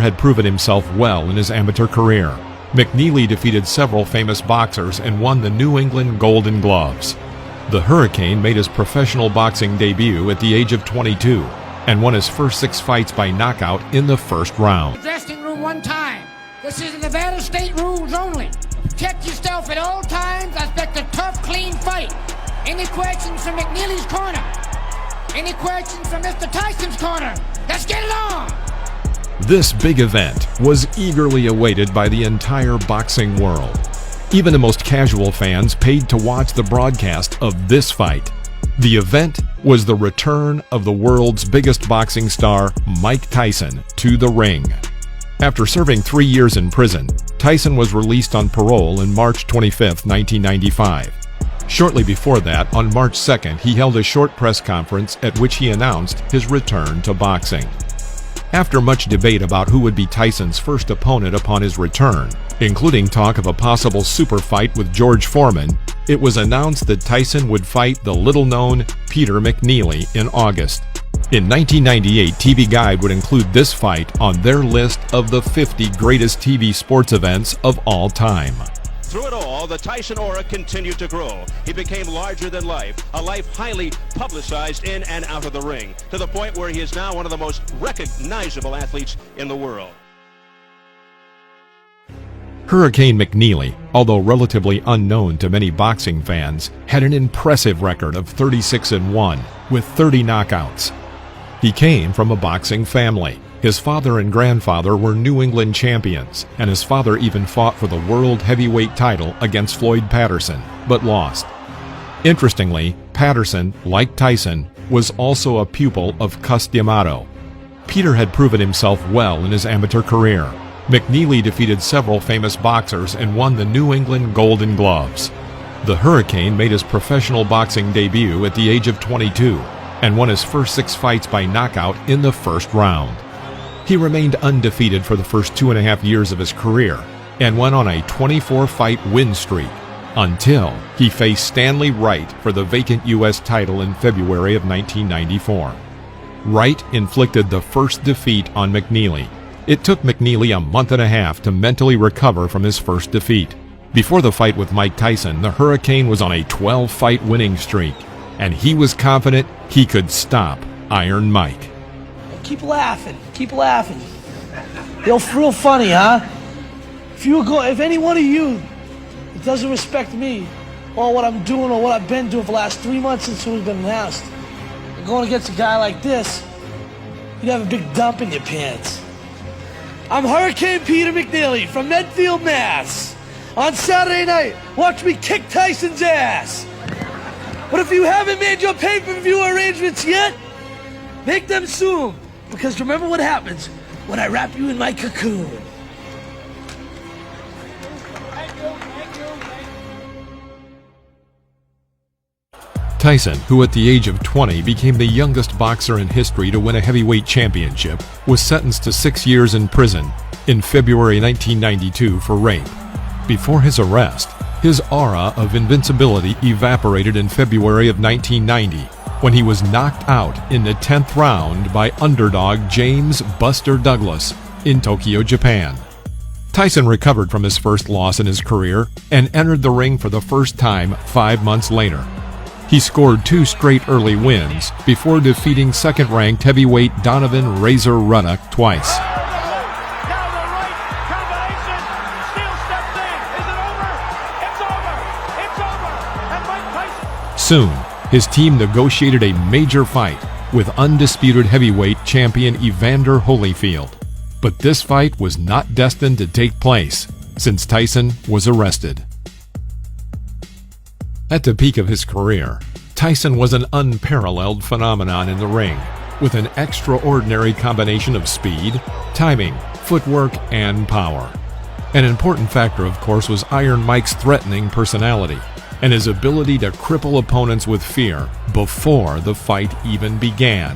had proven himself well in his amateur career. McNeely defeated several famous boxers and won the New England Golden Gloves. The Hurricane made his professional boxing debut at the age of 22 and won his first 6 fights by knockout in the first round. Dressing room one time. This is the Nevada State rules only. Check yourself at all times. I expect a tough, clean fight. Any questions from McNeely's corner? Any questions from Mr. Tyson's corner? Let's get it on! This big event was eagerly awaited by the entire boxing world. Even the most casual fans paid to watch the broadcast of this fight. The event was the return of the world's biggest boxing star, Mike Tyson, to the ring. After serving 3 years in prison, Tyson was released on parole on March 25, 1995. Shortly before that, on March 2nd, he held a short press conference at which he announced his return to boxing. After much debate about who would be Tyson's first opponent upon his return, including talk of a possible super fight with George Foreman, it was announced that Tyson would fight the little-known Peter McNeely in August. In 1998, TV Guide would include this fight on their list of the 50 greatest TV sports events of all time. Through it all, the Tyson aura continued to grow. He became larger than life, a life highly publicized in and out of the ring, to the point where he is now one of the most recognizable athletes in the world. Hurricane McNeely, although relatively unknown to many boxing fans, had an impressive record of 36-1 with 30 knockouts. He came from a boxing family. His father and grandfather were New England champions, and his father even fought for the world heavyweight title against Floyd Patterson, but lost. Interestingly, Patterson, like Tyson, was also a pupil of Cus D'Amato. Peter had proven himself well in his amateur career. McNeely defeated several famous boxers and won the New England Golden Gloves. The Hurricane made his professional boxing debut at the age of 22 and won his first 6 fights by knockout in the first round. He remained undefeated for the first 2.5 years of his career and went on a 24-fight win streak until he faced Stanley Wright for the vacant U.S. title in February of 1994. Wright inflicted the first defeat on McNeely. It took McNeely a month and a half to mentally recover from his first defeat. Before the fight with Mike Tyson, the Hurricane was on a 12-fight winning streak, and he was confident he could stop Iron Mike. Keep laughing. Keep laughing. You're real funny, huh? If any one of you that doesn't respect me or what I'm doing or what I've been doing for the last 3 months since we've been announced, and going against a guy like this, you'd have a big dump in your pants. I'm Hurricane Peter McNeely from Medfield, Mass. On Saturday night, watch me kick Tyson's ass. But if you haven't made your pay-per-view arrangements yet, make them soon. Because remember what happens when I wrap you in my cocoon. Tyson, who at the age of 20 became the youngest boxer in history to win a heavyweight championship, was sentenced to 6 years in prison in February 1992 for rape. Before his arrest, his aura of invincibility evaporated in February of 1990 when he was knocked out in the 10th round by underdog James "Buster" Douglas in Tokyo, Japan. Tyson recovered from his first loss in his career and entered the ring for the first time 5 months later. He scored 2 straight early wins before defeating second-ranked heavyweight Donovan "Razor" Ruddock twice. Soon, his team negotiated a major fight with undisputed heavyweight champion Evander Holyfield. But this fight was not destined to take place since Tyson was arrested. At the peak of his career, Tyson was an unparalleled phenomenon in the ring, with an extraordinary combination of speed, timing, footwork, and power. An important factor, of course, was Iron Mike's threatening personality and his ability to cripple opponents with fear before the fight even began.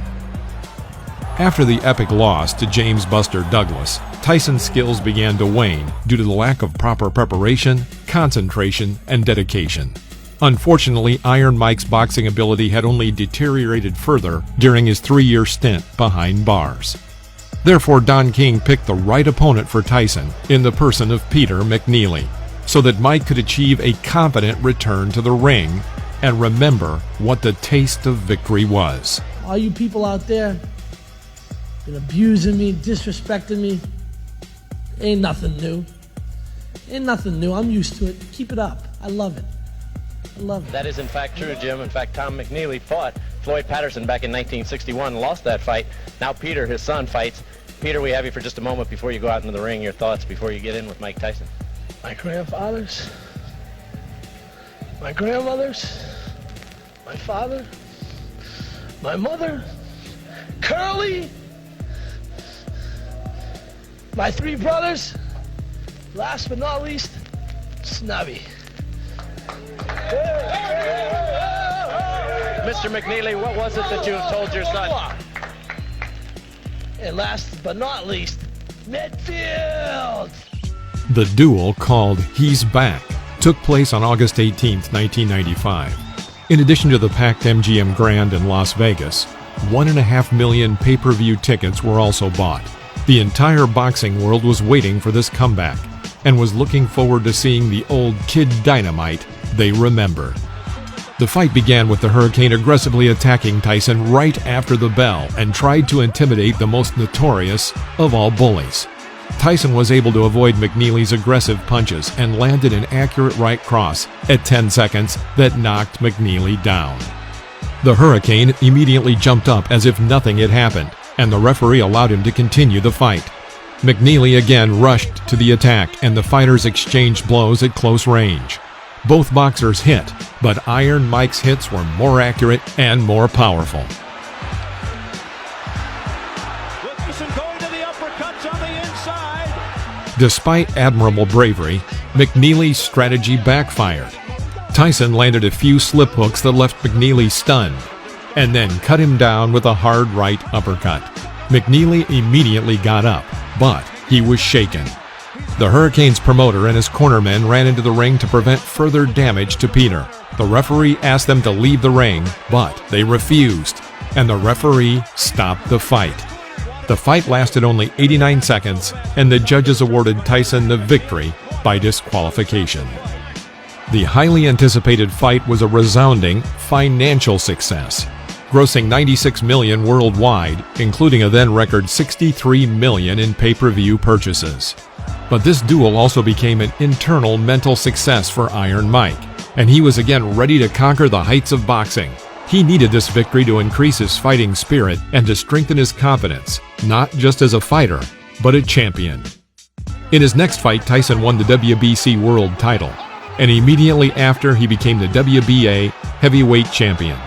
After the epic loss to James "Buster" Douglas, Tyson's skills began to wane due to the lack of proper preparation, concentration, and dedication. Unfortunately, Iron Mike's boxing ability had only deteriorated further during his 3-year stint behind bars. Therefore, Don King picked the right opponent for Tyson in the person of Peter McNeely, so that Mike could achieve a confident return to the ring and remember what the taste of victory was. All you people out there been abusing me, disrespecting me, ain't nothing new. Ain't nothing new. I'm used to it. Keep it up. I love it. I love it. That is in fact true, Jim. In fact, Tom McNeely fought Floyd Patterson back in 1961 and lost that fight. Now Peter, his son, fights. Peter, we have you for just a moment before you go out into the ring. Your thoughts before you get in with Mike Tyson. My grandfathers, my grandmothers, my father, my mother, Curly, my three brothers, last but not least, Snubby. Mr. McNeely, what was it that you have told your son? And last but not least, Midfield. The duel, called He's Back, took place on August 18, 1995. In addition to the packed MGM Grand in Las Vegas, 1.5 million pay-per-view tickets were also bought. The entire boxing world was waiting for this comeback and was looking forward to seeing the old Kid Dynamite they remember. The fight began with the Hurricane aggressively attacking Tyson right after the bell and tried to intimidate the most notorious of all bullies. Tyson was able to avoid McNeely's aggressive punches and landed an accurate right cross at 10 seconds that knocked McNeely down. The Hurricane immediately jumped up as if nothing had happened, and the referee allowed him to continue the fight. McNeely again rushed to the attack, and the fighters exchanged blows at close range. Both boxers hit, but Iron Mike's hits were more accurate and more powerful. Going to the uppercuts on the inside. Despite admirable bravery, McNeely's strategy backfired. Tyson landed a few slip hooks that left McNeely stunned, and then cut him down with a hard right uppercut. McNeely immediately got up, but he was shaken. The Hurricane's promoter and his cornermen ran into the ring to prevent further damage to Peter. The referee asked them to leave the ring, but they refused, and the referee stopped the fight. The fight lasted only 89 seconds, and the judges awarded Tyson the victory by disqualification. The highly anticipated fight was a resounding financial success, grossing $96 million worldwide, including a then-record $63 million in pay-per-view purchases. But this duel also became an internal mental success for Iron Mike, and he was again ready to conquer the heights of boxing. He needed this victory to increase his fighting spirit and to strengthen his confidence, not just as a fighter, but a champion. In his next fight, Tyson won the WBC World title, and immediately after he became the WBA heavyweight champion.